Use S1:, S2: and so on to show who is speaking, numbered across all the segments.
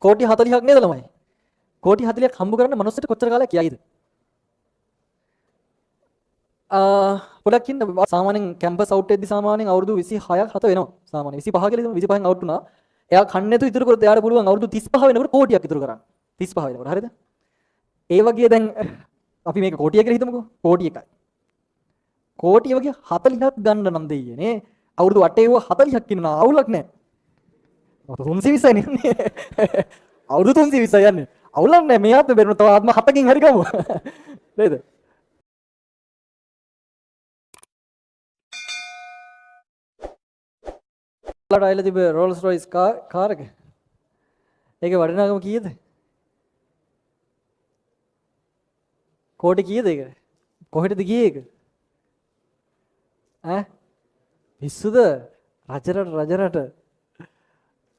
S1: කෝටි 40ක් නේද ළමයි? කෝටි 40ක් හම්බ කරන්න මනුස්සයට කොච්චර කාලයක් යයිද? පොඩක් ඉන්න සාමාන්‍යයෙන් කැම්පස් අවුට් එකදී සාමාන්‍යයෙන් අවුරුදු 26ක් 7 වෙනවා. සාමාන්‍යයෙන් 25 කියලා හිතමු 25න් අවුට් වුණා. එයා කන්නේ නැතුව ඉතුරු කරොත් එයාට පුළුවන් අවුරුදු 35 වෙනකොට කෝටියක් ඉතුරු කරන්න. 35 වෙනකොට හරිද? ඒ වගේ දැන් අපි මේක කෝටිය කියලා හිතමුකෝ. කෝටි එකයි. කෝටිය වගේ 40ක් ගන්න නම් දෙයියේ නේ. අවුරුදු 8 40ක් ඉන්නවා අවුලක් නැහැ. 320යි නේ. අවුරුදු 320යි යන්නේ. අවුලක් නැහැ. මෙයාත් බැරිම තව ආත්ම 7කින් හරි ගමු. නේද? ඔයාලට ආයිලා තිබ්බ රෝල්ස් රොයිස් කාර් එක. ඒකේ වටිනාකම කීයද? කෝටි කීයද ඒක? කොහෙටද ගියේ ඒක? ඈ? පිස්සුද? රජරට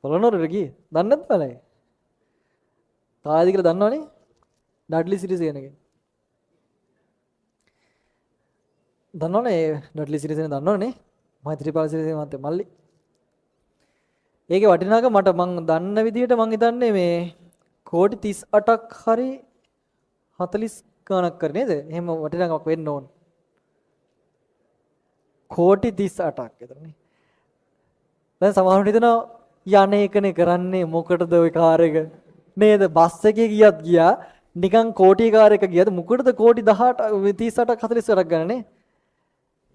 S1: පොළොන්නරුවට ගියේ. දන්නේ නැද්ද බලයි? කායිද කියලා දන්නවනේ? ඩඩ්ලි සිරිසේන කෙනෙක්. දන්නවනේ ඩඩ්ලි සිරිසේන දන්නවනේ? මෛත්‍රීපාල සිරිසේන මහත්තයා මල්ලි. ඒකේ වටිනාකම මට මං දන්න විදිහට මං හිතන්නේ මේ කෝටි 38ක් හරි 40 ගණක් කර නේද? එහෙම වටිනාකමක් වෙන්න ඕන. කෝටි 38ක් විතරනේ. දැන් සමහරවිට හිතනවා යන්නේ එකනේ කරන්නේ මොකටද ওই කාර් එක නේද? බස් එකේ ගියත් ගියා නිකන් කෝටි කාර් එක ගියද මොකටද කෝටි 18 38ක් 48ක් ගන්නනේ?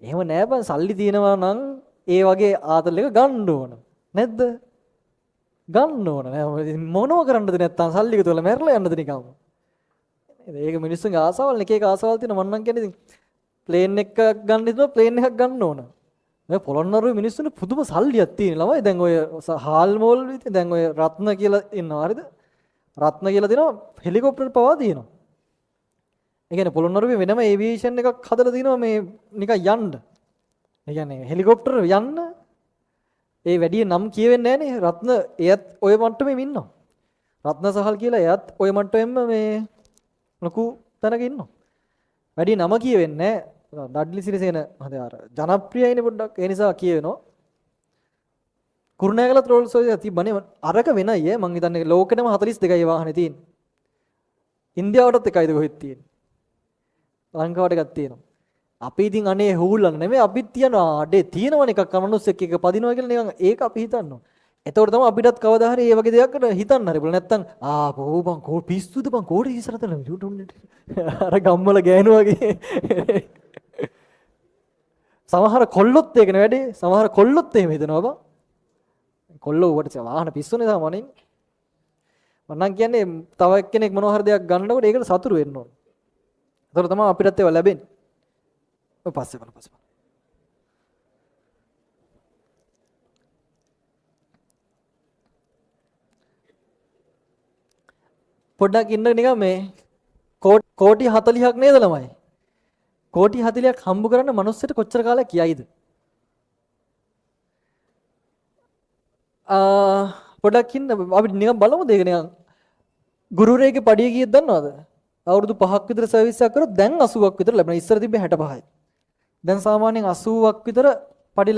S1: එහෙම නෑ බං සල්ලි තියෙනවා නම් ඒ වගේ ආතල් එක ගන්න ඕන. නැද්ද? ගන්න ඕන නෑ මොනව කරන්නද නැත්තම් සල්ලි එකතු කරලා මැරලා යන්නද නිකම්ම. ඒක මිනිස්සුන්ගේ ආසාවල් එක එක ආසාවල් තියෙනවා මම නම් කියන්නේ ඉතින් ප්ලේන් එකක් ගන්න හිතුවා ප්ලේන් එකක් ගන්න ඕන. මේ පොළොන්නරුවේ මිනිස්සුන්ට පුදුම සල්ලියක් තියෙන ළමයි දැන් ඔය හාල් මෝල් විතර දැන් ඔය රත්න කියලා ඉන්නවා හරිද? රත්න කියලා දෙනවා හෙලිකොප්ටර් පවා තියෙනවා. ඒ කියන්නේ පොළොන්නරුවේ වෙනම ඒවියේෂන් එකක් හදලා තිනවා මේ නිකන් යන්න. ඒ කියන්නේ හෙලිකොප්ටර් යන්න ඒ වැඩි නම් කියවෙන්නේ නැහනේ රත්න එයත් ඔය මට්ටමෙම ඉන්නවා. රත්න සහල් කියලා එයත් ඔය මට්ටමෙම මේ ලොකු තැනක ඉන්නවා. වැඩි නම කියවෙන්නේ නැහැ. ඩඩ්ලි සිරිසේන මහත්තයා අර ජනප්‍රියයිනේ පොඩ්ඩක් ඒ නිසා කියවෙනවා. කුරුණෑගල රෝල්ස් රොයිස් තිබ්බනේ අරක වෙනයි මං හිතන්නේ ලෝකෙටම 42යි වාහනේ තියෙන්නේ. ඉන්දියාවටත් එකයිද කොහෙද තියෙන්නේ? ලංකාවට එකක් තියෙනවා. අපි ඉතින් අනේ හූල්ලන්න නෙමෙයි අපිත් තියනවා අඩේ තියෙනවන එකක් මනුස්සෙක් එක පදිනවා කියලා නිකන් ඒක අපි හිතනවා. එතකොට තමයි අපිටත් කවදා හරි මේ වගේ දෙයක්කට හිතන්න හරි බල නැත්තම් ආපෝ බං කෝ පිස්සුද බං කෝටි 34 YouTube අර ගම්වල ගෑනු වගේ. සමහර කොල්ලොත් ඒකනේ වැඩේ. සමහර කොල්ලොත් එහෙම හිතනවා බං. කොල්ලෝ උවට වාහන පිස්සුනේ සාමාන්‍යයෙන්. මම නම් කියන්නේ තව එක්කෙනෙක් මොනවා හරි දෙයක් ගන්නකොට ඒකට සතුරු වෙන්න ඕන. එතකොට තමයි අපිටත් ඒවා ලැබෙන්නේ. ඔය පස්සේ බලන්න. පොඩ්ඩක් ඉන්න නිකන් මේ කෝටි 40ක් නේද ළමයි? කෝටි 40ක් හම්බ කරන්න මනුස්සයට කොච්චර කාලයක් යයිද? පොඩ්ඩක් ඉන්න අපි නිකන් බලමුද ඒක නිකන් ගුරුවරයෙක්ගේ පඩිය කීයද දන්නවද? අවුරුදු 5ක් විතර සර්විස් එකක් කරොත් දැන් 80ක් විතර ලැබෙනවා. ඉස්සර තිබ්බේ 65යි. දැන් සාමාන්‍යයෙන් 80ක් විතර පඩි